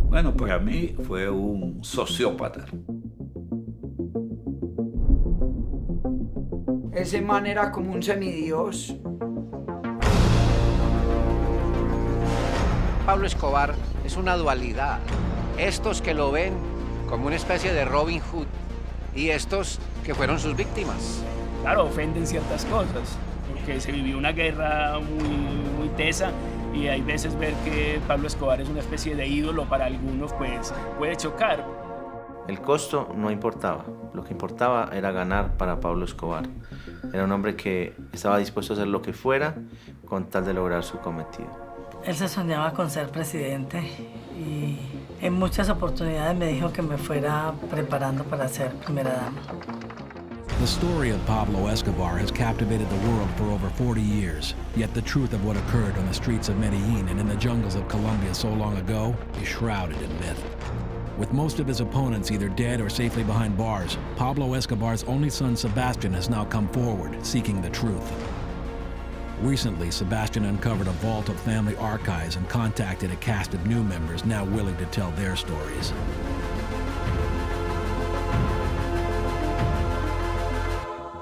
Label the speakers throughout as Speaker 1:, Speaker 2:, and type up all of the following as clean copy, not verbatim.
Speaker 1: Bueno, para mí fue un sociópata.
Speaker 2: Ese man era como un semidios.
Speaker 3: Pablo Escobar es una dualidad. Estos que lo ven como una especie de Robin Hood y estos que fueron sus víctimas.
Speaker 4: Claro, ofenden ciertas cosas, porque se vivió una guerra muy tesa y hay veces ver que Pablo Escobar es una especie de ídolo para algunos, pues puede chocar.
Speaker 5: El costo no importaba, lo que importaba era ganar para Pablo Escobar. Era un hombre que estaba dispuesto a hacer lo que fuera con tal de lograr su cometido.
Speaker 6: Él se soñaba con ser presidente y en muchas oportunidades me dijo que me fuera preparando para ser primera dama.
Speaker 7: The story of Pablo Escobar has captivated the world for over 40 years, yet the truth of what occurred on the streets of Medellin and in the jungles of Colombia so long ago is shrouded in myth. With most of his opponents either dead or safely behind bars, Pablo Escobar's only son Sebastian has now come forward, seeking the truth. Recently, Sebastian uncovered a vault of family archives and contacted a cast of new members now willing to tell their stories.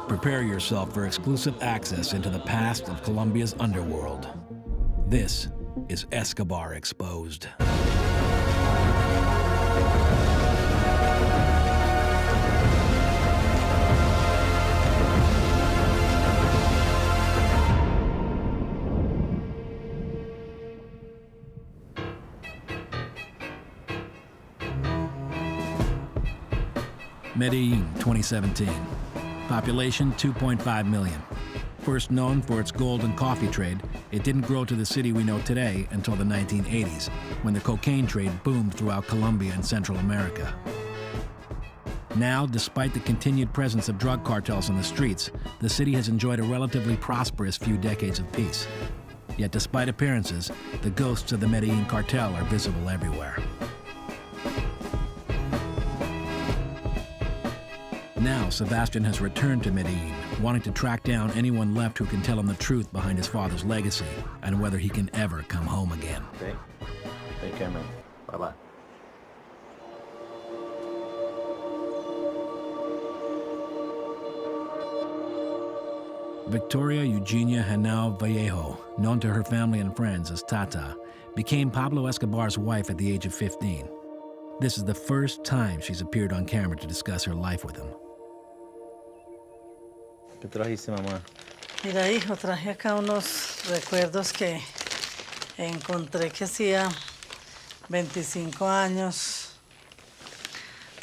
Speaker 7: Prepare yourself for exclusive access into the past of Colombia's underworld. This is Escobar Exposed. Medellin, 2017. Population 2.5 million. First known for its gold and coffee trade, it didn't grow to the city we know today until the 1980s, when the cocaine trade boomed throughout Colombia and Central America. Now, despite the continued presence of drug cartels on the streets, the city has enjoyed a relatively prosperous few decades of peace. Yet despite appearances, the ghosts of the Medellin cartel are visible everywhere. Now, Sebastian has returned to Medellin, wanting to track down anyone left who can tell him the truth behind his father's legacy and whether he can ever come home again.
Speaker 5: Okay. Take care, man. Bye-bye.
Speaker 7: Victoria Eugenia Henao Vallejo, known to her family and friends as Tata, became Pablo Escobar's wife at the age of 15. This is the first time she's appeared on camera to discuss her life with him.
Speaker 5: ¿Qué trajiste, mamá?
Speaker 6: Mira, hijo, traje acá unos recuerdos que encontré que hacía 25 años.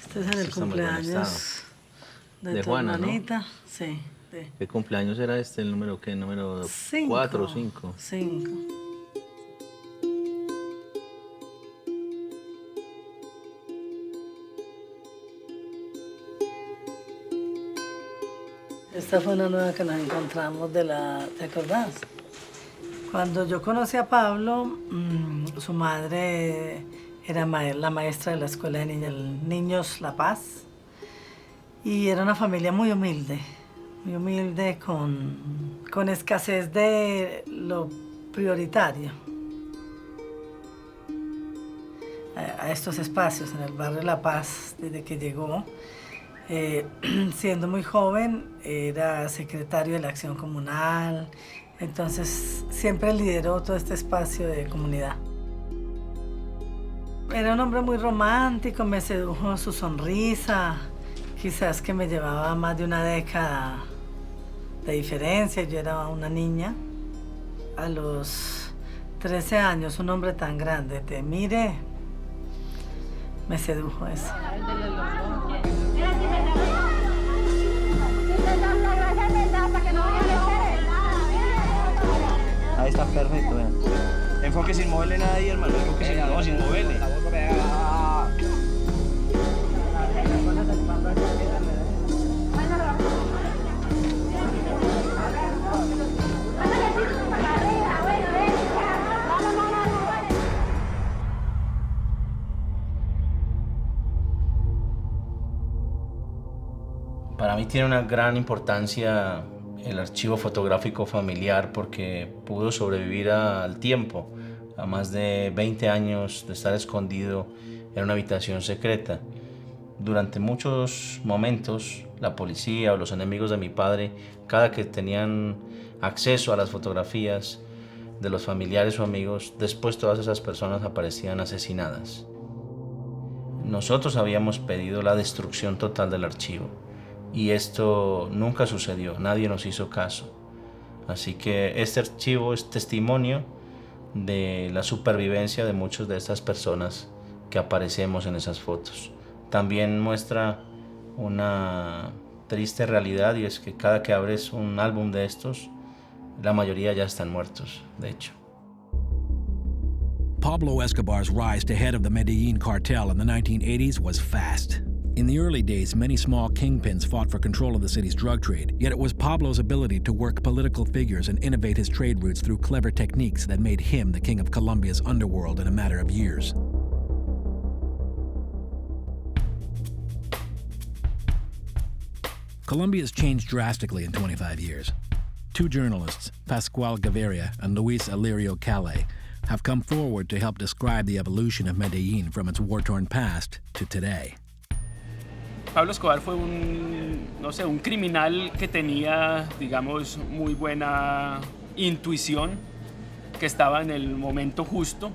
Speaker 6: Este es en el cumpleaños de tu
Speaker 5: Juana,
Speaker 6: hermanita.
Speaker 5: ¿no?
Speaker 6: Sí.
Speaker 5: ¿Qué cumpleaños era este? ¿El número qué? ¿Número 4 o 5?
Speaker 6: 5. Esta fue una nueva que nos encontramos ¿te acordás? Cuando yo conocí a Pablo, su madre era la maestra de la Escuela de Niños La Paz. Y era una familia muy humilde con escasez de lo prioritario. A estos espacios en el barrio La Paz, desde que llegó, siendo muy joven, era secretario de la Acción Comunal, entonces siempre lideró todo este espacio de comunidad. Era un hombre muy romántico, me sedujo su sonrisa, quizás que me llevaba más de una década de diferencia, yo era una niña. A los 13 años, un hombre tan grande te mire, me sedujo eso.
Speaker 8: Ahí está perfecto, vean. Enfoque sin moverle nada ahí, hermano. Enfoque sin moverle.
Speaker 5: Para mí tiene una gran importancia el archivo fotográfico familiar porque pudo sobrevivir al tiempo, a más de 20 años de estar escondido en una habitación secreta. Durante muchos momentos, la policía o los enemigos de mi padre, cada que tenían acceso a las fotografías de los familiares o amigos, después todas esas personas aparecían asesinadas. Nosotros habíamos pedido la destrucción total del archivo y esto nunca sucedió, nadie nos hizo caso. Así que este archivo es testimonio de la supervivencia de muchas de estas personas que aparecemos en esas fotos. También muestra una triste realidad y es que cada que abres un álbum de estos, la mayoría ya están muertos, de hecho.
Speaker 7: Pablo Escobar's rise to head of the Medellin cartel in the 1980s was fast. In the early days, many small kingpins fought for control of the city's drug trade, yet it was Pablo's ability to work political figures and innovate his trade routes through clever techniques that made him the king of Colombia's underworld in a matter of years. Colombia has changed drastically in 25 years. Two journalists, Pascual Gaviria and Luis Alirio Calais, have come forward to help describe the evolution of Medellin from its war-torn past to today.
Speaker 4: Pablo Escobar fue un criminal que tenía, digamos, muy buena intuición, que estaba en el momento justo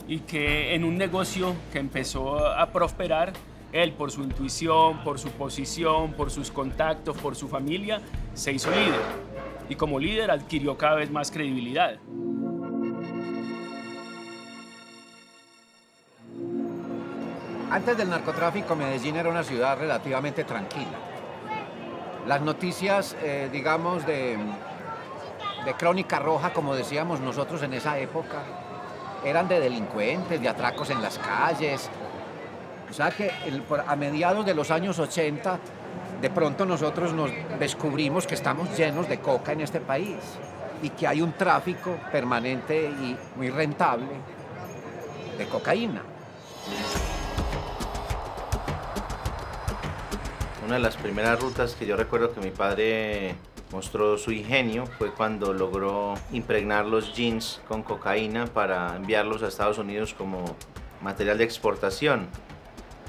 Speaker 4: y que en un negocio que empezó a prosperar, él por su intuición, por su posición, por sus contactos, por su familia, se hizo líder. Y como líder adquirió cada vez más credibilidad.
Speaker 3: Antes del narcotráfico, Medellín era una ciudad relativamente tranquila. Las noticias, digamos, de crónica roja, como decíamos nosotros en esa época, eran de delincuentes, de atracos en las calles. O sea que a mediados de los años 80, de pronto nosotros nos descubrimos que estamos llenos de coca en este país y que hay un tráfico permanente y muy rentable de cocaína.
Speaker 5: Una de las primeras rutas que yo recuerdo que mi padre mostró su ingenio fue cuando logró impregnar los jeans con cocaína para enviarlos a Estados Unidos como material de exportación.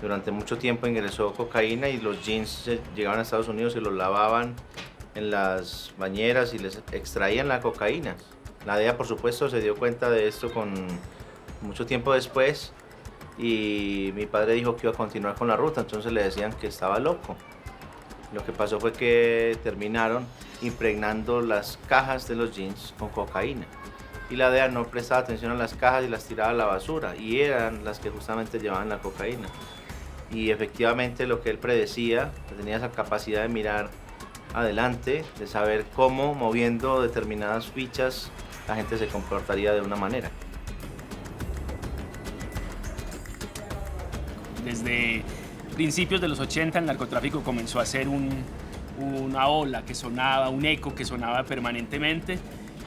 Speaker 5: Durante mucho tiempo ingresó cocaína y los jeans llegaban a Estados Unidos y los lavaban en las bañeras y les extraían la cocaína. La DEA, por supuesto, se dio cuenta de esto mucho tiempo después y mi padre dijo que iba a continuar con la ruta, entonces le decían que estaba loco. Lo que pasó fue que terminaron impregnando las cajas de los jeans con cocaína y la DEA no prestaba atención a las cajas y las tiraba a la basura y eran las que justamente llevaban la cocaína. Y efectivamente lo que él predecía, tenía esa capacidad de mirar adelante, de saber cómo moviendo determinadas fichas la gente se comportaría de una manera.
Speaker 4: Desde principios de los 80 el narcotráfico comenzó a ser una ola que sonaba, un eco que sonaba permanentemente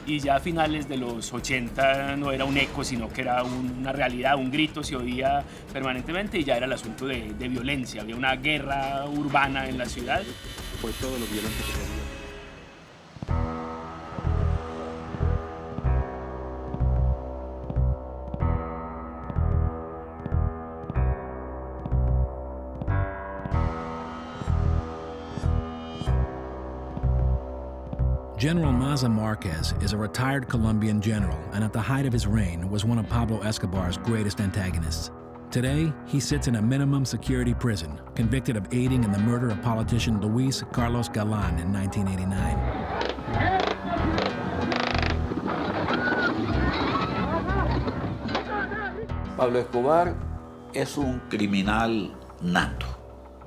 Speaker 4: y ya a finales de los 80 no era un eco sino que era una realidad, un grito se oía permanentemente y ya era el asunto de violencia, había una guerra urbana en la ciudad.
Speaker 9: Fue todo lo violento que se vio.
Speaker 7: General Maza Marquez is a retired Colombian general and at the height of his reign was one of Pablo Escobar's greatest antagonists. Today, he sits in a minimum security prison, convicted of aiding in the murder of politician Luis Carlos Galán in 1989.
Speaker 1: Pablo Escobar es un criminal nato.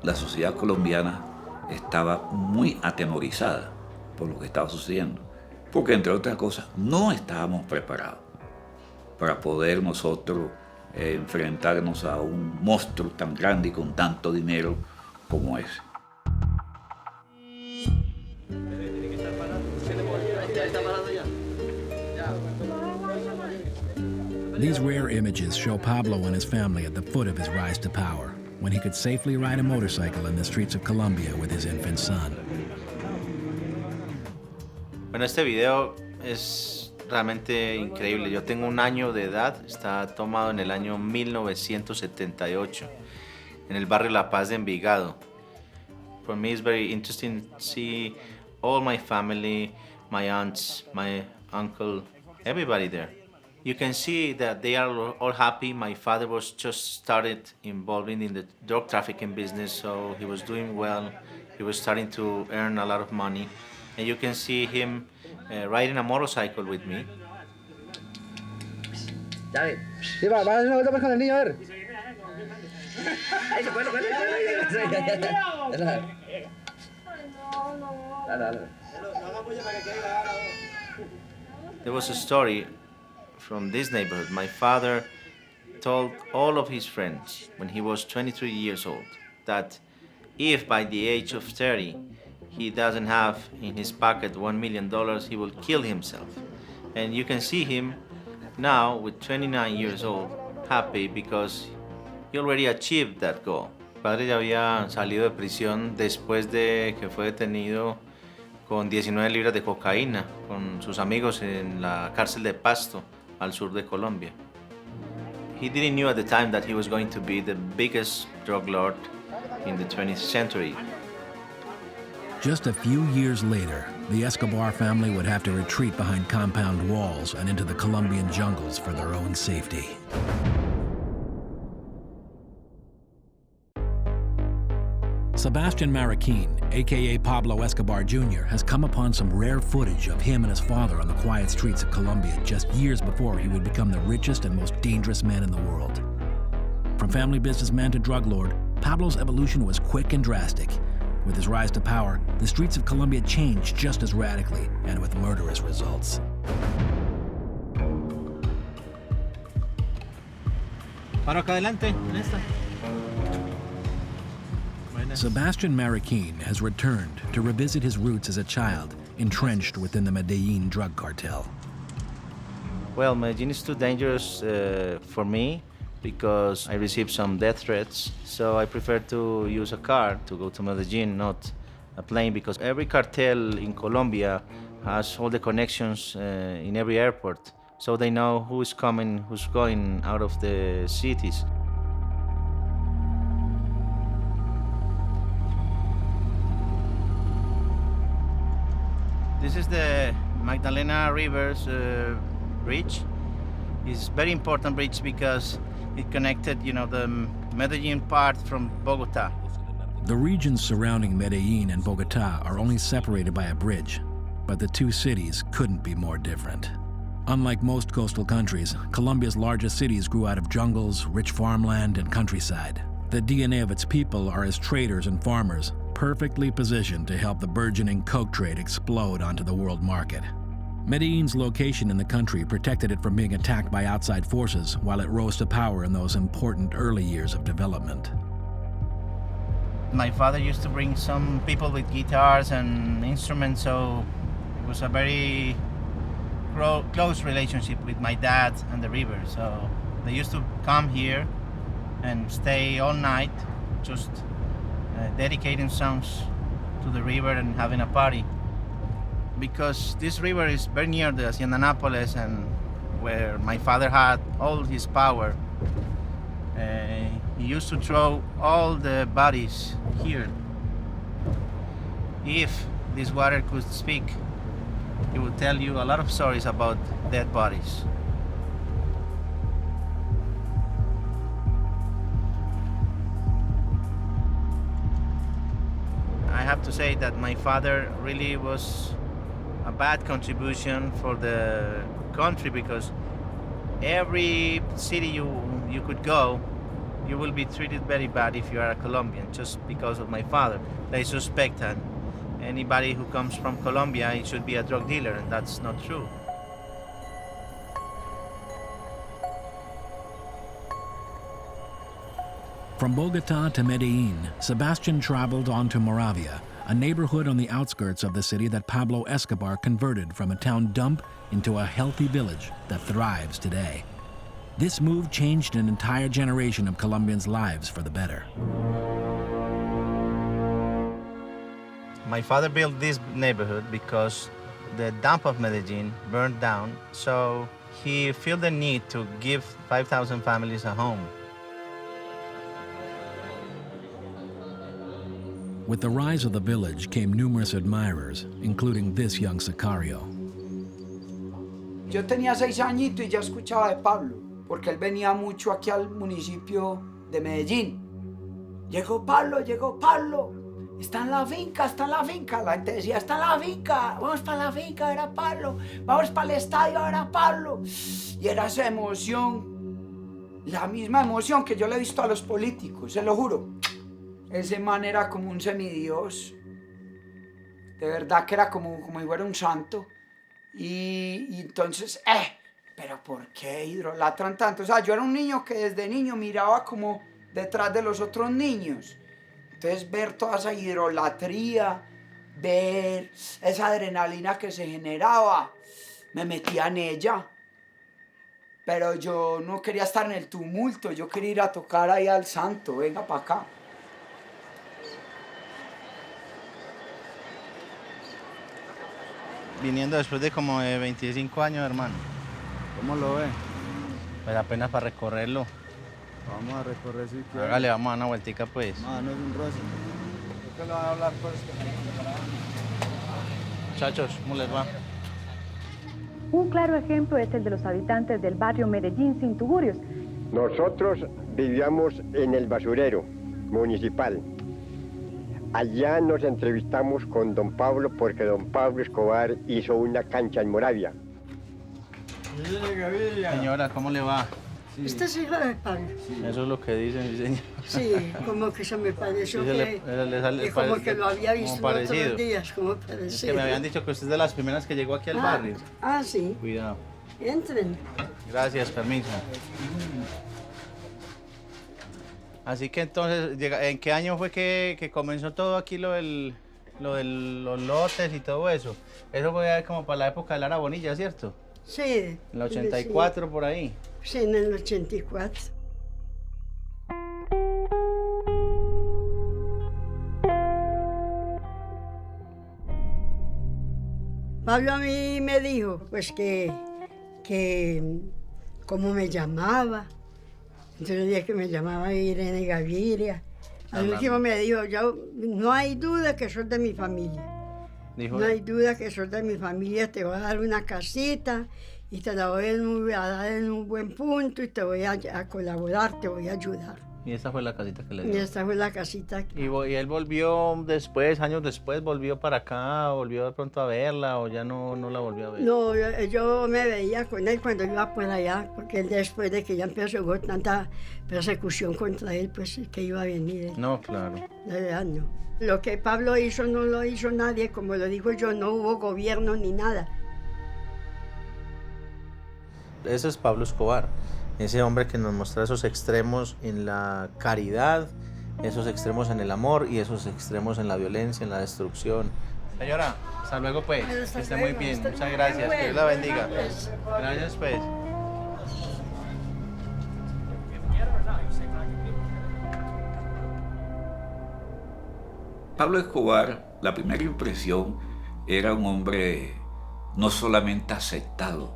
Speaker 1: La sociedad colombiana estaba muy atemorizada por lo que estaba sucediendo, porque entre otras cosas no estábamos preparados para poder nosotros enfrentarnos a un monstruo tan grande y con tanto dinero como ese.
Speaker 7: These rare images show Pablo and his family at the foot of his rise to power. when he could safely ride a motorcycle in the streets of Colombia with his infant son.
Speaker 5: Bueno, este video es realmente increíble. Yo tengo 1 año de edad, está tomado en el año 1978, en el barrio La Paz de Envigado. For me, it's very interesting to see all my family, my aunts, my uncle, everybody there. You can see that they are all happy. My father was just started involving in the drug trafficking business, so he was doing well. He was starting to earn a lot of money. And you can see him riding a motorcycle with me.
Speaker 8: Ya, sí, va a hacer una vuelta con el niño, a ver. Ahí se puede.
Speaker 5: There was a story from this neighborhood. My father told all of his friends when he was 23 years old that if by the age of 30 he doesn't have in his pocket $1 million, he will kill himself. And you can see him now with 29 years old, happy because he already achieved that goal. Mi padre ya había salido de prisión después de que fue detenido con 19 libras de cocaína con sus amigos en la cárcel de Pasto, al sur de Colombia. He didn't know at the time that he was going to be the biggest drug lord in the 20th century.
Speaker 7: Just a few years later, the Escobar family would have to retreat behind compound walls and into the Colombian jungles for their own safety. Sebastian Marroquin, aka Pablo Escobar Jr., has come upon some rare footage of him and his father on the quiet streets of Colombia just years before he would become the richest and most dangerous man in the world. From family businessman to drug lord, Pablo's evolution was quick and drastic. With his rise to power, the streets of Colombia changed just as radically and with murderous results.
Speaker 5: Paro acá adelante, en esta.
Speaker 7: Sebastian Marroquin has returned to revisit his roots as a child, entrenched within the Medellin drug cartel.
Speaker 5: Well, Medellin is too dangerous for me because I received some death threats. So I prefer to use a car to go to Medellin, not a plane, because every cartel in Colombia has all the connections in every airport. So they know who is coming, who's going out of the cities. This is the Magdalena Rivers bridge. It's a very important bridge because it connected, the Medellin part from Bogota.
Speaker 7: The regions surrounding Medellin and Bogota are only separated by a bridge, but the two cities couldn't be more different. Unlike most coastal countries, Colombia's largest cities grew out of jungles, rich farmland, and countryside. The DNA of its people are as traders and farmers, perfectly positioned to help the burgeoning coke trade explode onto the world market. Medellin's location in the country protected it from being attacked by outside forces while it rose to power in those important early years of development.
Speaker 5: My father used to bring some people with guitars and instruments, so it was a very close relationship with my dad and the river. So they used to come here and stay all night, just dedicating songs to the river and having a party. Because this river is very near the Hacienda Nápoles and where my father had all his power. He used to throw all the bodies here. If this water could speak, it would tell you a lot of stories about dead bodies. I have to say that my father really was a bad contribution for the country, because every city you could go, you will be treated very bad if you are a Colombian, just because of my father. They suspect that anybody who comes from Colombia, it should be a drug dealer, and that's not true.
Speaker 7: From Bogota to Medellin, Sebastian traveled on to Moravia, a neighborhood on the outskirts of the city that Pablo Escobar converted from a town dump into a healthy village that thrives today. This move changed an entire generation of Colombians' lives for the better.
Speaker 5: My father built this neighborhood because the dump of Medellin burned down, so he felt the need to give 5,000 families a home.
Speaker 7: With the rise of the village came numerous admirers, including this young Sicario.
Speaker 2: Yo tenía 6 añitos y ya escuchaba de Pablo, porque él venía mucho aquí al municipio de Medellín. Llegó Pablo, está en la finca, está en la finca. La gente decía, está en la finca, vamos para la finca, era Pablo, vamos para el estadio, era Pablo. Y era esa emoción, la misma emoción que yo le he visto a los políticos, se lo juro. Ese man era como un semidios, de verdad que era como si fuera un santo. Y entonces, pero ¿por qué idolatran tanto? O sea, yo era un niño que desde niño miraba como detrás de los otros niños. Entonces ver toda esa idolatría, ver esa adrenalina que se generaba, me metía en ella. Pero yo no quería estar en el tumulto, yo quería ir a tocar ahí al santo, venga para acá.
Speaker 5: Viniendo después de como de 25 años, hermano.
Speaker 10: ¿Cómo lo ve?
Speaker 5: Pues apenas para recorrerlo.
Speaker 10: Vamos a recorrer si quiere.
Speaker 5: Hágale, vamos a dar una vueltica pues.
Speaker 10: No, no es un roce. ¿Qué le van a hablar pues?
Speaker 5: Muchachos, ¿cómo les va?
Speaker 11: Un claro ejemplo es el de los habitantes del barrio Medellín sin tugurios.
Speaker 12: Nosotros vivíamos en el basurero municipal. Allá nos entrevistamos con don Pablo porque don Pablo Escobar hizo una cancha en Moravia.
Speaker 5: Señora, ¿cómo le va?
Speaker 13: Sí. ¿Usted es hijo de Pablo?
Speaker 5: Sí. Eso es lo que dicen, sí, señor.
Speaker 13: Sí, como que se me pareció
Speaker 5: sí,
Speaker 13: que como que lo había visto otros días, como parecido.
Speaker 5: Es que me habían dicho que usted es de las primeras que llegó aquí al barrio.
Speaker 13: Ah, sí.
Speaker 5: Cuidado.
Speaker 13: Entren.
Speaker 5: Gracias, permiso. Así que entonces, ¿en qué año fue que comenzó todo aquí lo de los lotes y todo eso? Eso fue como para la época de Lara Bonilla, ¿cierto?
Speaker 13: Sí.
Speaker 5: En el 84, sí. Por ahí.
Speaker 13: Sí, en el 84. Pablo a mí me dijo, pues que cómo me llamaba. Entonces el día que me llamaba Irene Gaviria. Al último me dijo, yo, no hay duda que sos de mi familia. Dijo, no hay duda que sos de mi familia, te voy a dar una casita y te la voy a dar en un buen punto y te voy a colaborar, te voy a ayudar.
Speaker 5: Y esa fue la casita que le dio.
Speaker 13: Y esta fue la casita.
Speaker 5: ¿Y él volvió después, años después, volvió para acá, volvió de pronto a verla o ya no la volvió a ver?
Speaker 13: No, yo me veía con él cuando iba por allá, porque él después de que ya empezó hubo tanta persecución contra él, pues que iba a venir.
Speaker 5: No, claro.
Speaker 13: De verdad, no. Lo que Pablo hizo no lo hizo nadie, como lo digo yo, no hubo gobierno ni nada.
Speaker 5: Ese es Pablo Escobar. Ese hombre que nos muestra esos extremos en la caridad, esos extremos en el amor y esos extremos en la violencia, en la destrucción. Señora, hasta luego pues, que esté muy bien, muchas gracias, que Dios la bendiga. Gracias pues.
Speaker 1: Pablo Escobar, la primera impresión, era un hombre no solamente aceptado,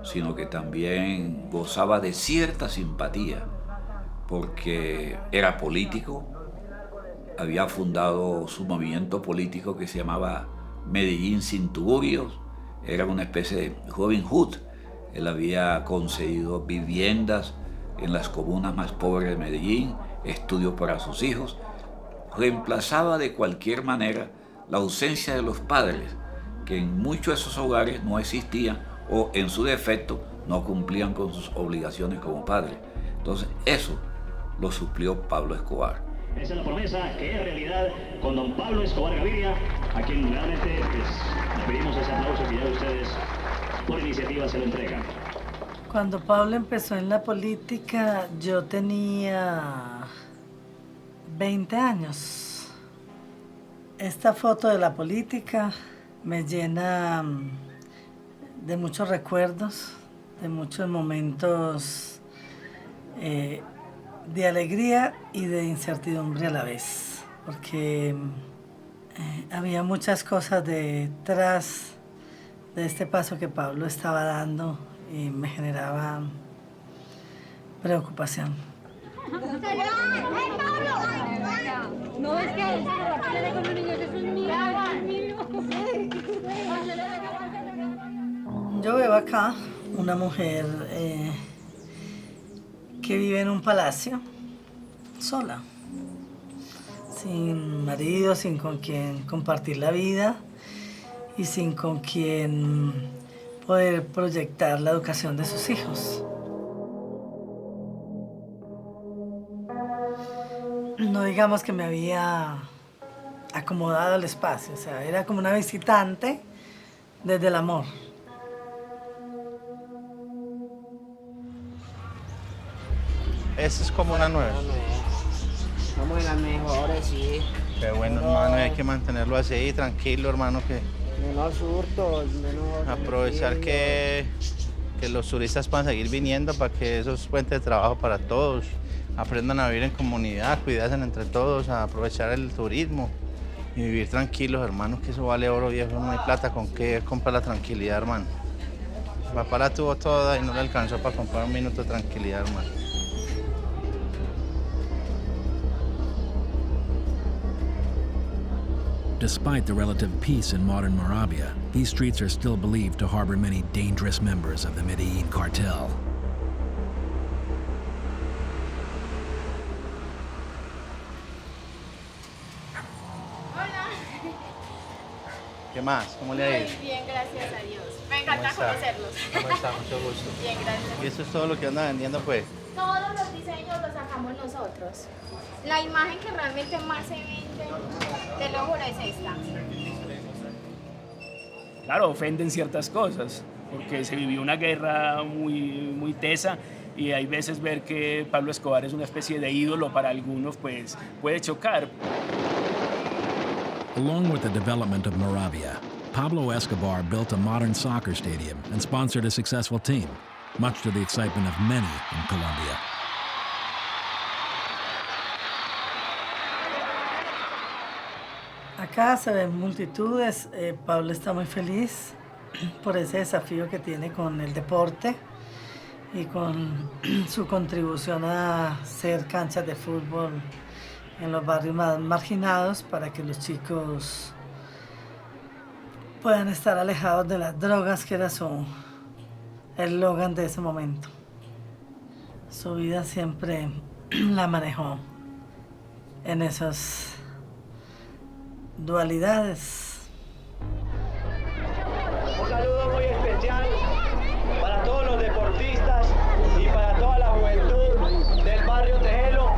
Speaker 1: sino que también gozaba de cierta simpatía, porque era político, había fundado su movimiento político que se llamaba Medellín sin tugurios, era una especie de Robin Hood. Él había concedido viviendas en las comunas más pobres de Medellín, estudios para sus hijos, reemplazaba de cualquier manera la ausencia de los padres, que en muchos de esos hogares no existían o en su defecto no cumplían con sus obligaciones como padres. Entonces eso lo suplió Pablo Escobar.
Speaker 14: Esa es la promesa que es realidad con don Pablo Escobar Gaviria, a quien realmente le pedimos ese aplauso que ya ustedes por iniciativa se lo entregan.
Speaker 6: Cuando Pablo empezó en la política yo tenía 20 años. Esta foto de la política me llena de muchos recuerdos, de muchos momentos de alegría y de incertidumbre a la vez, porque había muchas cosas detrás de este paso que Pablo estaba dando y me generaba preocupación.
Speaker 15: No, es que con los niños, eso es mío.
Speaker 6: Yo veo acá una mujer que vive en un palacio, sola, sin marido, sin con quien compartir la vida y sin con quien poder proyectar la educación de sus hijos. No digamos que me había acomodado el espacio, o sea, era como una visitante desde el amor.
Speaker 5: Esta es como una nueva.
Speaker 8: Vamos en las mejores, sí.
Speaker 5: Qué bueno, hermano, y hay que mantenerlo así, tranquilo, hermano, que
Speaker 8: Menos hurtos, menos...
Speaker 5: aprovechar que los turistas puedan seguir viniendo para que eso es fuente de trabajo para todos. Aprendan a vivir en comunidad, cuidarse entre todos, a aprovechar el turismo y vivir tranquilos, hermanos, que eso vale oro, viejo. No hay plata con qué comprar la tranquilidad, hermano. Mi papá la tuvo toda y no le alcanzó para comprar un minuto de tranquilidad, hermano.
Speaker 7: Despite the relative peace in modern Moravia, these streets are still believed to harbor many dangerous members of the Medellin cartel.
Speaker 5: ¿Qué más? ¿Cómo le ha ido?
Speaker 16: Muy bien, gracias a Dios. Me encanta conocerlos.
Speaker 5: ¿Cómo está? Mucho gusto.
Speaker 16: Bien, gracias.
Speaker 5: ¿Y eso es todo lo que anda vendiendo, pues?
Speaker 16: Todos los diseños los sacamos nosotros. La imagen que realmente más se vende, te lo juro, es esta.
Speaker 4: Claro, ofenden ciertas cosas, porque se vivió una guerra muy tesa y hay veces ver que Pablo Escobar es una especie de ídolo para algunos, pues puede chocar.
Speaker 7: Along with the development of Moravia, Pablo Escobar built a modern soccer stadium and sponsored a successful team, much to the excitement of many in Colombia.
Speaker 6: Acá se ven multitudes. Pablo está muy feliz por ese desafío que tiene con el deporte y con su contribución a hacer canchas de fútbol en los barrios más marginados para que los chicos puedan estar alejados de las drogas, que era su eslogan de ese momento. Su vida siempre la manejó en esas dualidades.
Speaker 17: Un saludo muy especial para todos los deportistas y para toda la juventud del barrio Tejelo,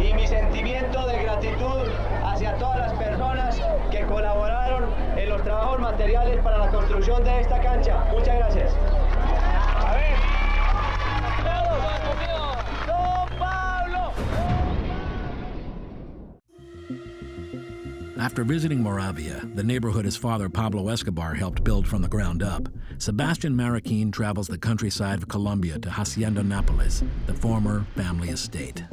Speaker 17: y mi sentimiento de gratitud hacia todas las personas que colaboraron en los trabajos materiales para la construcción de esta cancha. Muchas gracias. A ver. ¡Don Pablo!
Speaker 7: After visiting Moravia, the neighborhood his father Pablo Escobar helped build from the ground up, Sebastian Marroquin travels the countryside of Colombia to Hacienda Nápoles, the former family estate.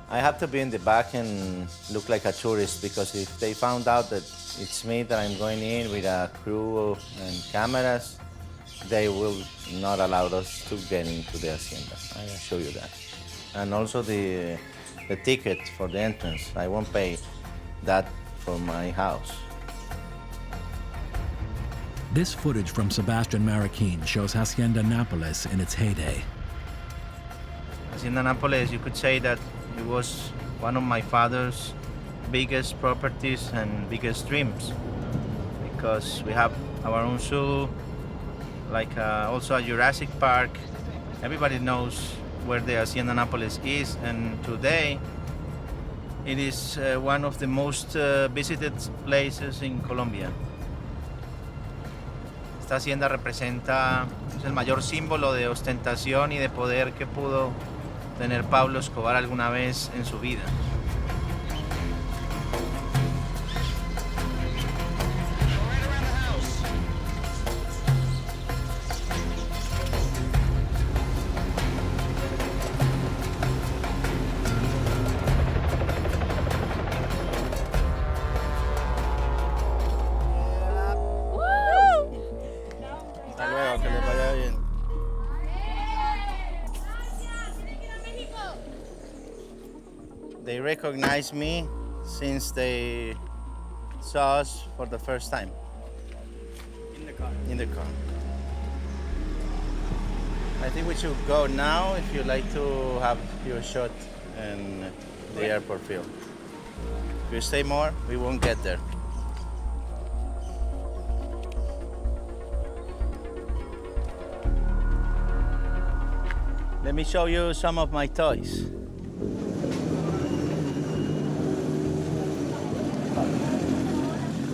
Speaker 5: I have to be in the back and look like a tourist, because if they found out that it's me that I'm going in with a crew and cameras, they will not allow us to get into the hacienda. I assure you that. And also the ticket for the entrance, I won't pay that for my house.
Speaker 7: This footage from Sebastian Marroquin shows Hacienda Nápoles in its heyday.
Speaker 5: Hacienda Nápoles, you could say that it was one of my father's biggest properties and biggest dreams, because we have our own zoo, like also a Jurassic Park. Everybody knows where the Hacienda Nápoles is, and today it is one of the most visited places in Colombia. Esta hacienda representa el mayor símbolo de ostentación y de poder que pudo tener Pablo Escobar alguna vez en su vida. They recognize me since they saw us for the first time.
Speaker 4: In the car?
Speaker 5: In the car. I think we should go now if you like to have your shot in the airport field. If you stay more, we won't get there. Let me show you some of my toys.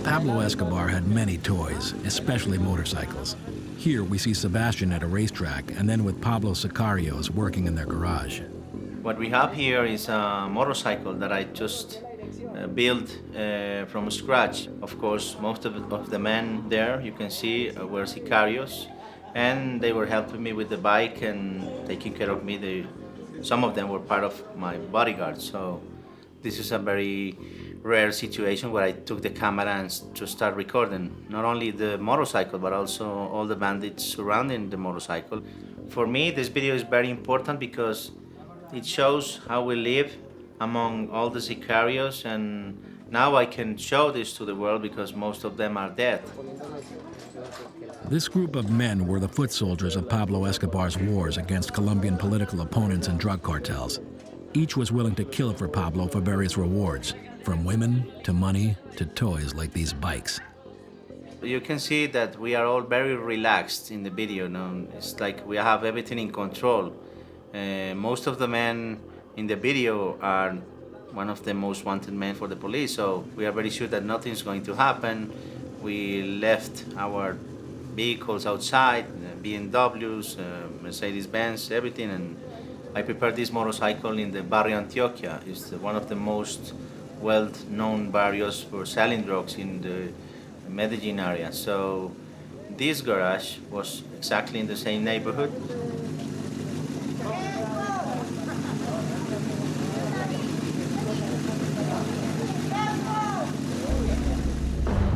Speaker 7: Pablo Escobar had many toys, especially motorcycles. Here we see Sebastian at a racetrack and then with Pablo Sicarios working in their garage.
Speaker 5: What we have here is a motorcycle that I just built from scratch. Of course, most of the men there, you can see, were Sicarios, and they were helping me with the bike and taking care of me. Some of them were part of my bodyguard, so this is a very rare situation where I took the camera and to start recording not only the motorcycle but also all the bandits surrounding the motorcycle. For me, this video is very important because it shows how we live among all the Sicarios, and now I can show this to the world because most of them are dead.
Speaker 7: This group of men were the foot soldiers of Pablo Escobar's wars against Colombian political opponents and drug cartels. Each was willing to kill for Pablo for various rewards, from women to money to toys like these bikes.
Speaker 5: You can see that we are all very relaxed in the video. It's like we have everything in control. Most of the men in the video are one of the most wanted men for the police, so we are very sure that nothing's going to happen. We left our vehicles outside, BMWs, Mercedes-Benz, everything, and I prepared this motorcycle in the Barrio Antioquia. It's one of the most well-known barrios for selling drugs in the Medellin area. So this garage was exactly in the same neighborhood.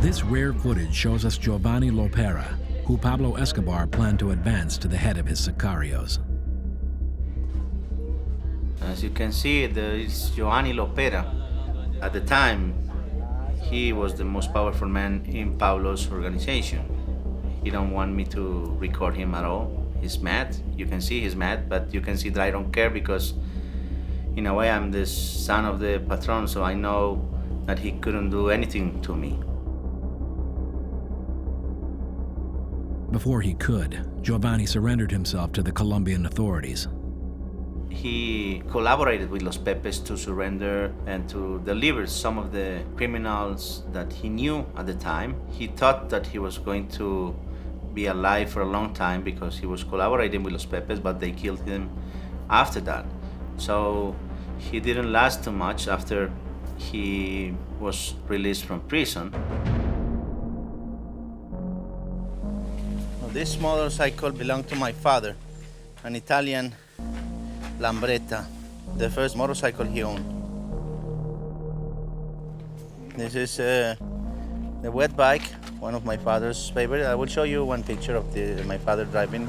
Speaker 7: This rare footage shows us Giovanni Lopera, who Pablo Escobar planned to advance to the head of his Sicarios.
Speaker 5: As you can see, there is Giovanni Lopera. At the time, he was the most powerful man in Pablo's organization. He don't want me to record him at all. He's mad. You can see he's mad, but you can see that I don't care because, in a way, I'm the son of the patron, so I know that he couldn't do anything to me.
Speaker 7: Before he could, Giovanni surrendered himself to the Colombian authorities.
Speaker 5: He collaborated with Los Pepes to surrender and to deliver some of the criminals that he knew at the time. He thought that he was going to be alive for a long time because he was collaborating with Los Pepes, but they killed him after that. So he didn't last too much after he was released from prison. This motorcycle belonged to my father, an Italian Lambretta, the first motorcycle he owned. This is the wet bike, one of my father's favorite. I will show you one picture of my father driving.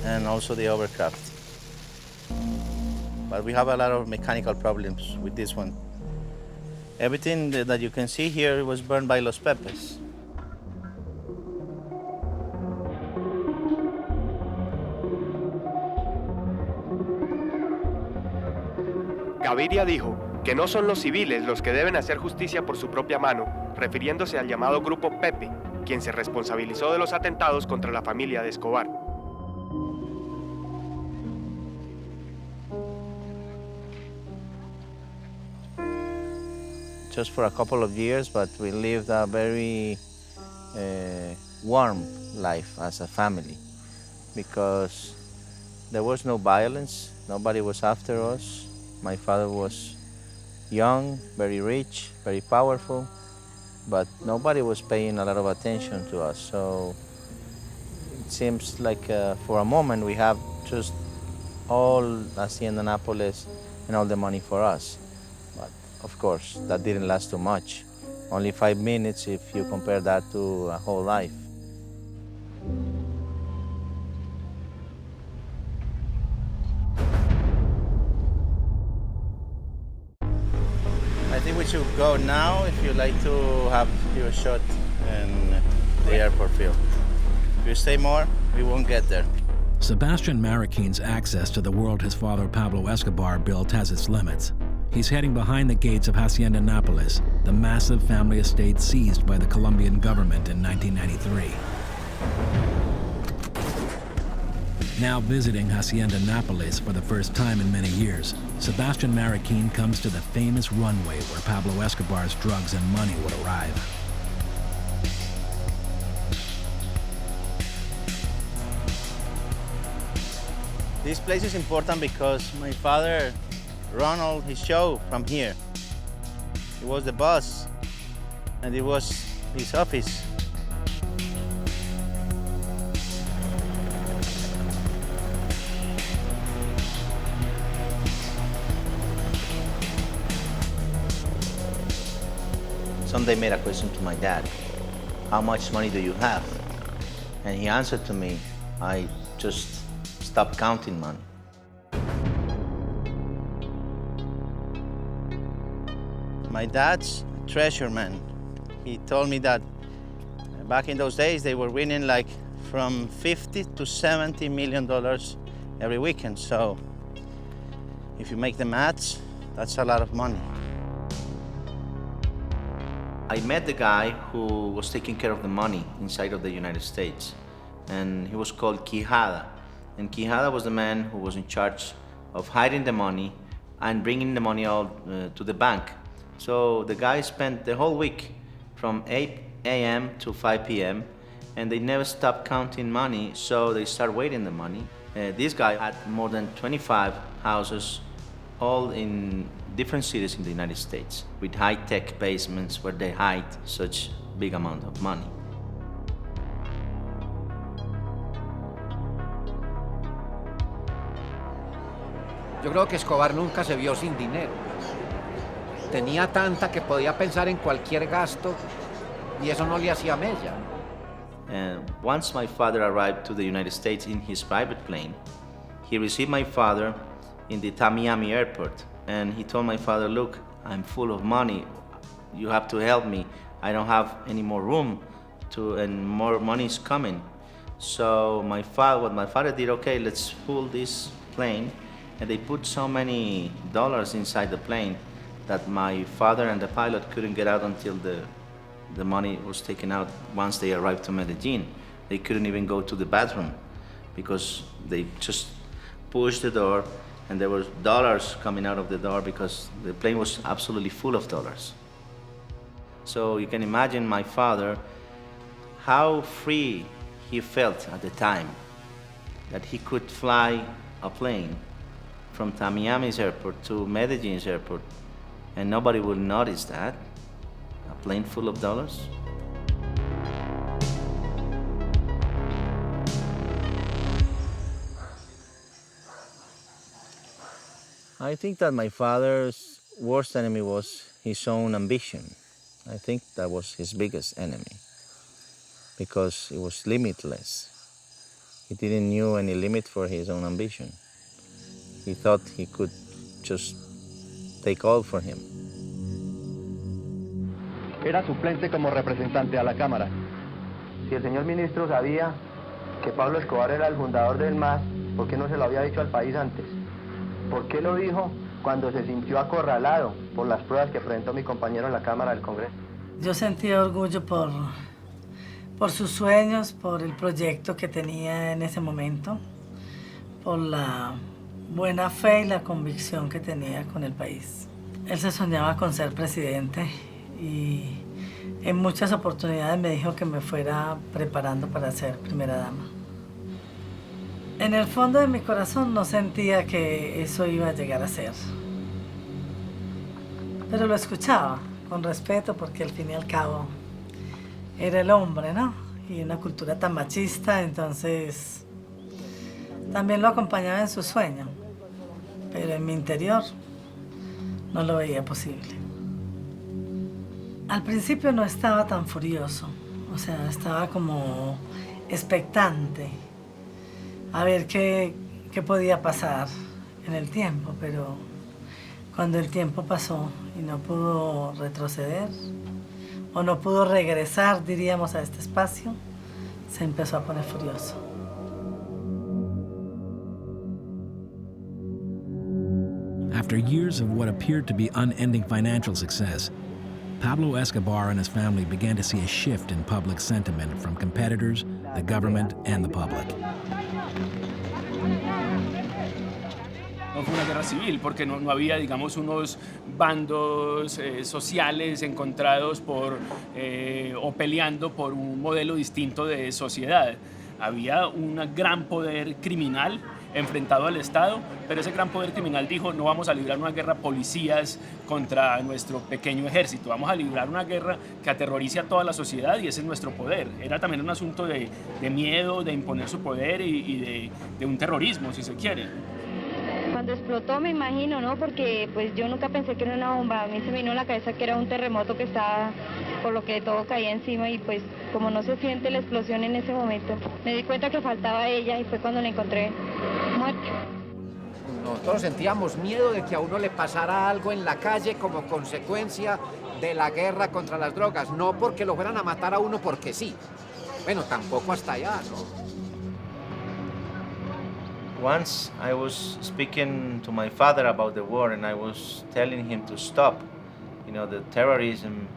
Speaker 5: And also the overcraft. But we have a lot of mechanical problems with this one. Everything that you can see here was burned by Los Pepes.
Speaker 18: Gaviria dijo que no son los civiles los que deben hacer justicia por su propia mano, refiriéndose al llamado Grupo Pepe, quien se responsabilizó de los atentados contra la familia de Escobar.
Speaker 5: Just for a couple of years, but we lived a very warm life as a family because there was no violence, nobody was after us. My father was young, very rich, very powerful, but nobody was paying a lot of attention to us. So it seems like for a moment we have just all Hacienda Nápoles and all the money for us. But of course, that didn't last too much. Only 5 minutes if you compare that to a whole life.
Speaker 19: to go now if you like to have your shot in the airport field. If you stay more, we won't get there.
Speaker 7: Sebastian Marroquin's access to the world his father Pablo Escobar built has its limits. He's heading behind the gates of Hacienda Nápoles, the massive family estate seized by the Colombian government in 1993. Now visiting Hacienda Nápoles for the first time in many years, Sebastian Marroquin comes to the famous runway where Pablo Escobar's drugs and money would arrive.
Speaker 19: This place is important because my father ran all his show from here. He was the boss, and it was his office.
Speaker 5: Someday made a question to my dad, how much money do you have? And he answered to me, I just stopped counting money.
Speaker 19: My dad's a treasure man. He told me that back in those days they were winning like from $50 to $70 million every weekend. So if you make the maths, that's a lot of money.
Speaker 5: I met the guy who was taking care of the money inside of the United States, and he was called Quijada. And Quijada was the man who was in charge of hiding the money and bringing the money out to the bank. So the guy spent the whole week from 8 a.m. to 5 p.m. and they never stopped counting money, so they started waiting the money. This guy had more than 25 houses, all in different cities in the United States, with high-tech basements where they hide such big amount of money.
Speaker 3: Yo creo que Escobar nunca se vio sin dinero. Tenía tanta que podía pensar en cualquier gasto y eso no le hacía mella.
Speaker 5: And once my father arrived to the United States in his private plane, he received my father in the Miami airport. And he told my father, look, I'm full of money. You have to help me. I don't have any more room and more money is coming. So what my father did, okay, let's pull this plane. And they put so many dollars inside the plane that my father and the pilot couldn't get out until the money was taken out once they arrived to Medellin. They couldn't even go to the bathroom because they just pushed the door and there were dollars coming out of the door because the plane was absolutely full of dollars. So you can imagine my father, how free he felt at the time that he could fly a plane from Miami's airport to Medellin's airport and nobody would notice that, a plane full of dollars. I think that my father's worst enemy was his own ambition. I think that was his biggest enemy because it was limitless. He didn't know any limit for his own ambition. He thought he could just take all for him.
Speaker 17: Era suplente como representante a la Cámara. Si el señor ministro sabía que Pablo Escobar era el fundador del MAS, ¿por qué no se lo había dicho al país antes? ¿Por qué lo dijo cuando se sintió acorralado por las pruebas que presentó mi compañero en la Cámara del Congreso?
Speaker 6: Yo sentía orgullo por sus sueños, por el proyecto que tenía en ese momento, por la buena fe y la convicción que tenía con el país. Él se soñaba con ser presidente y en muchas oportunidades me dijo que me fuera preparando para ser primera dama. En el fondo de mi corazón no sentía que eso iba a llegar a ser. Pero lo escuchaba con respeto porque al fin y al cabo era el hombre, ¿no? Y una cultura tan machista, entonces también lo acompañaba en su sueño. Pero en mi interior no lo veía posible. Al principio no estaba tan furioso, o sea, estaba como expectante a ver qué podía pasar en el tiempo, pero cuando el tiempo pasó y no pudo retroceder, o no pudo regresar, diríamos, a este espacio, se empezó a poner furioso.
Speaker 7: After years of what appeared to be unending financial success, Pablo Escobar and his family began to see a shift in public sentiment from competitors, the government, and the public.
Speaker 4: No fue una guerra civil, porque no había, digamos, unos bandos sociales encontrados o peleando por un modelo distinto de sociedad. Había un gran poder criminal enfrentado al Estado, pero ese gran poder criminal dijo: no vamos a librar una guerra policías contra nuestro pequeño ejército, vamos a librar una guerra que aterrorice a toda la sociedad, y ese es nuestro poder. Era también un asunto de miedo, de imponer su poder y de un terrorismo, si se quiere.
Speaker 15: Cuando explotó, me imagino, ¿no? Porque pues yo nunca pensé que era una bomba. A mí se me vino a la cabeza que era un terremoto que estaba, por lo que todo caía encima, y pues como no se siente la explosión en ese momento, me di cuenta que faltaba ella y fue cuando la encontré muerta.
Speaker 3: Nosotros sentíamos miedo de que a uno le pasara algo en la calle como consecuencia de la guerra contra las drogas, no porque lo fueran a matar a uno porque sí. Bueno, tampoco hasta allá, ¿no?
Speaker 5: Once I was speaking to my father about the war, and I was telling him to stop, the terrorism,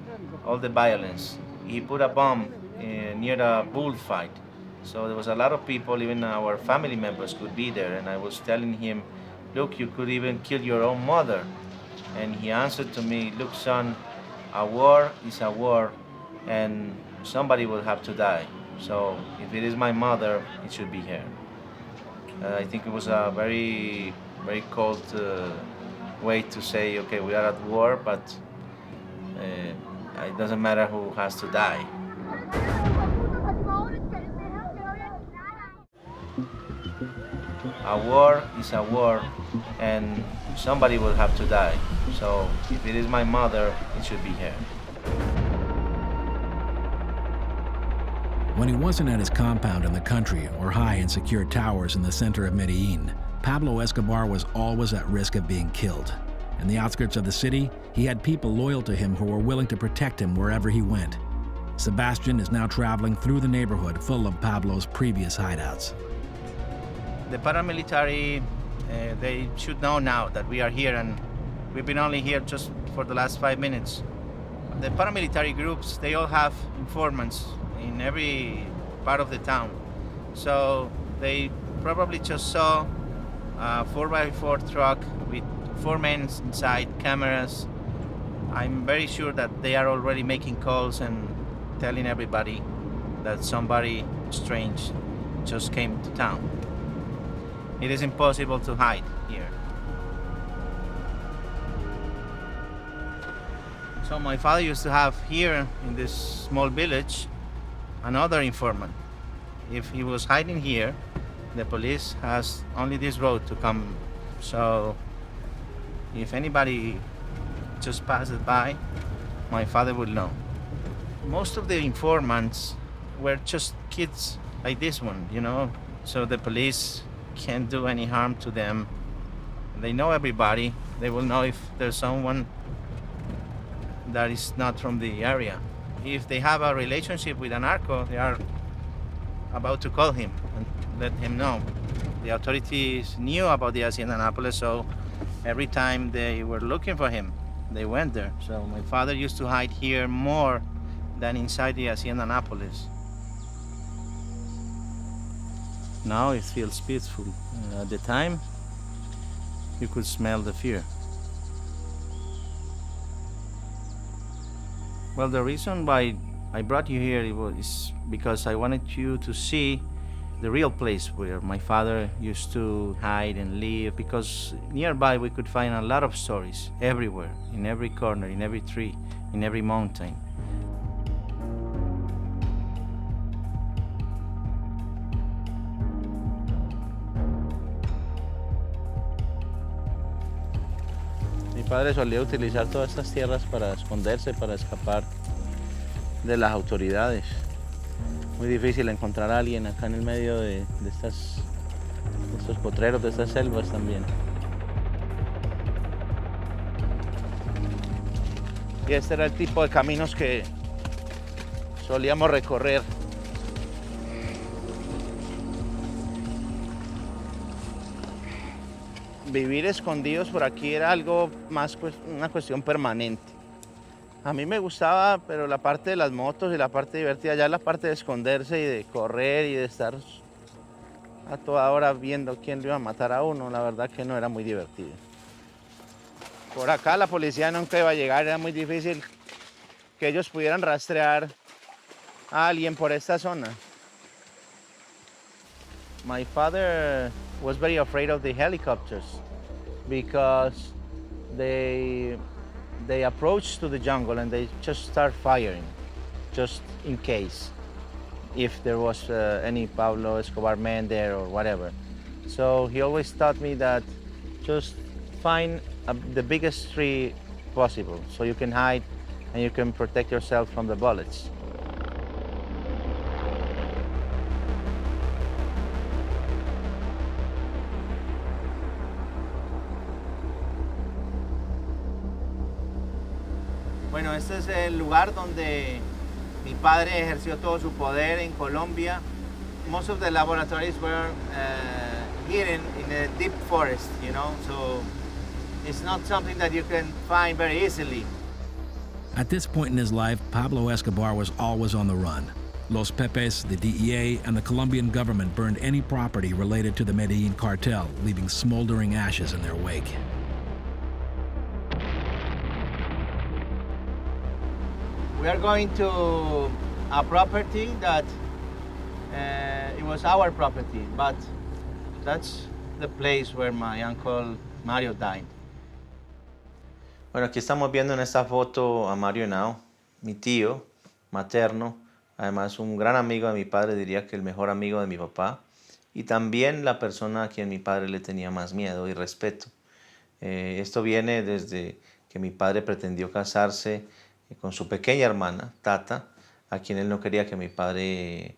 Speaker 5: all the violence. He put a bomb near a bullfight. So there was a lot of people, even our family members could be there, and I was telling him, look, you could even kill your own mother. And he answered to me, look, son, a war is a war, and somebody will have to die. So if it is my mother, it should be her. I think it was a very, very cold way to say, okay, we are at war, but it doesn't matter who has to die. A war is a war, and somebody will have to die. So if it is my mother, it should be her.
Speaker 7: When he wasn't at his compound in the country or high in secure towers in the center of Medellin, Pablo Escobar was always at risk of being killed. In the outskirts of the city, he had people loyal to him who were willing to protect him wherever he went. Sebastian is now traveling through the neighborhood full of Pablo's previous hideouts.
Speaker 19: The paramilitary, they should know now that we are here, and we've been only here just for the last 5 minutes. The paramilitary groups, they all have informants in every part of the town. So they probably just saw a 4x4 truck with 4 men inside, cameras. I'm very sure that they are already making calls and telling everybody that somebody strange just came to town. It is impossible to hide here. So my father used to have here in this small village another informant. If he was hiding here, the police has only this road to come. So if anybody just passes by, my father would know. Most of the informants were just kids like this one, so the police can't do any harm to them. They know everybody. They will know if there's someone that is not from the area. If they have a relationship with a narco, they are about to call him and let him know. The authorities knew about the Hacienda Nápoles, so every time they were looking for him, they went there. So my father used to hide here more than inside the Hacienda Nápoles. Now it feels peaceful. At the time, you could smell the fear. Well, the reason why I brought you here is because I wanted you to see the real place where my father used to hide and live, because nearby we could find a lot of stories everywhere, in every corner, in every tree, in every mountain. Mi padre solía utilizar todas estas tierras para esconderse, para escapar de las autoridades. Muy difícil encontrar a alguien acá en el medio de estos potreros, de estas selvas también. Y este era el tipo de caminos que solíamos recorrer. Vivir escondidos por aquí era algo más, pues, una cuestión permanente. A mí me gustaba, pero la parte de las motos y la parte divertida, ya la parte de esconderse y de correr y de estar a toda hora viendo quién le iba a matar a uno, la verdad que no era muy divertido. Por acá la policía nunca iba a llegar, era muy difícil que ellos pudieran rastrear a alguien por esta zona. My father was very afraid of the helicopters because they approach to the jungle and they just start firing, just in case, if there was any Pablo Escobar man there or whatever. So he always taught me that just find the biggest tree possible so you can hide and you can protect yourself from the bullets. Bueno, este es el lugar donde mi padre ejerció todo su poder en Colombia. Most of the laboratories were hidden in a deep forest, you know, so it's not something that you can find very easily.
Speaker 7: At this point in his life, Pablo Escobar was always on the run. Los Pepes, the DEA, and the Colombian government burned any property related to the Medellin cartel, leaving smoldering ashes in their wake.
Speaker 19: We are going to a property that it was our property, but that's the place where my uncle Mario died.
Speaker 5: Bueno, aquí estamos viendo en esta foto a Mario Henao, mi tío materno, además un gran amigo de mi padre, diría que el mejor amigo de mi papá, y también la persona a quien mi padre le tenía más miedo y respeto. Esto viene desde que mi padre pretendió casarse con su pequeña hermana, Tata, a quien él no quería que mi padre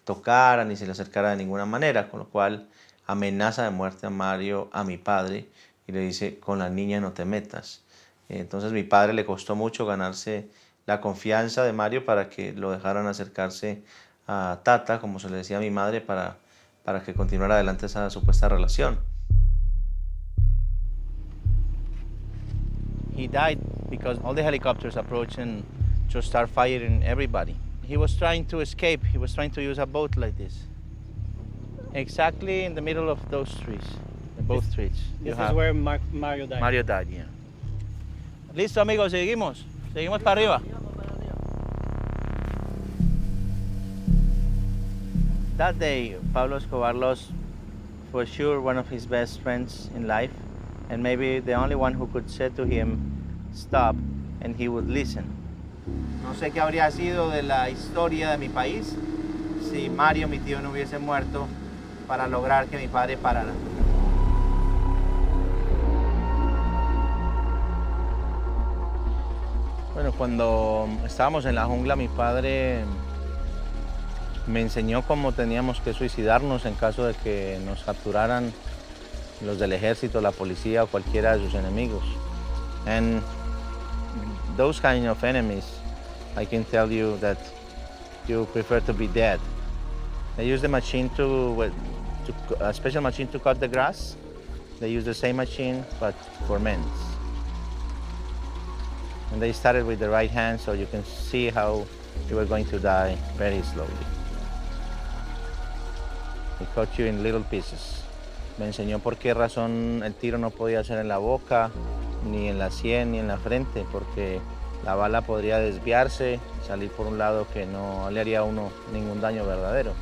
Speaker 5: tocara ni se le acercara de ninguna manera, con lo cual amenaza de muerte a Mario, a mi padre, y le dice, con la niña no te metas. Entonces mi padre le costó mucho ganarse la confianza de Mario para que lo dejaran acercarse a Tata, como se le decía a mi madre, para que continuara adelante esa supuesta relación.
Speaker 19: He died because all the helicopters approached and just start firing everybody. He was trying to escape. He was trying to use a boat like this. Exactly in the middle of those trees, both trees.
Speaker 20: This is where Mario died.
Speaker 19: Mario died, yeah. Listo, amigos, seguimos. Seguimos para arriba. That day, Pablo Escobar lost, for sure, one of his best friends in life, and maybe the only one who could say to him, stop, and he would listen. No sé qué habría sido de la historia de mi país si Mario, mi tío, no hubiese muerto para lograr que mi padre parara. Bueno, cuando estábamos en la jungla, mi padre me enseñó cómo teníamos que suicidarnos en caso de que nos capturaran los del ejército, la policía o cualquiera de sus enemigos. And those kind of enemies, I can tell you that you prefer to be dead. They use the machine a special machine to cut the grass. They use the same machine, but for men. And they started with the right hand, so you can see how you were going to die very slowly. He cut you in little pieces. Me enseñó por qué razón el tiro no podía ser en la boca, ni en la sien, ni en la frente, porque la bala podría desviarse, salir por un lado que no le haría a uno ningún daño verdadero.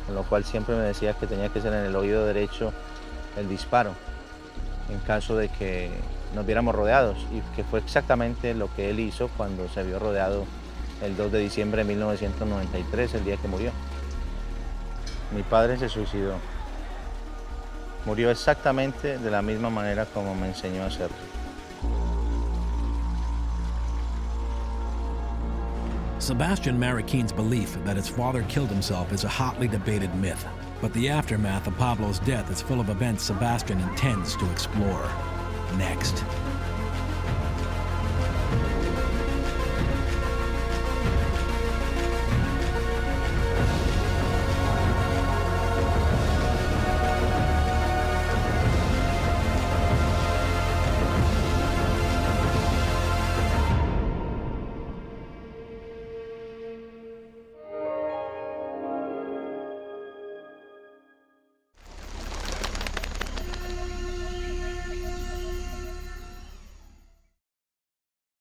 Speaker 19: Con lo cual siempre me decía que tenía que ser en el oído derecho el disparo, en caso de que nos viéramos rodeados, y que fue exactamente lo que él hizo cuando se vio rodeado el 2 de diciembre de 1993, el día que murió. Mi padre se suicidó. Murió exactamente de la misma manera como me enseñó a hacerlo.
Speaker 7: Sebastian Mariquin's belief that his father killed himself is a hotly debated myth, but the aftermath of Pablo's death is full of events Sebastian intends to explore. Next.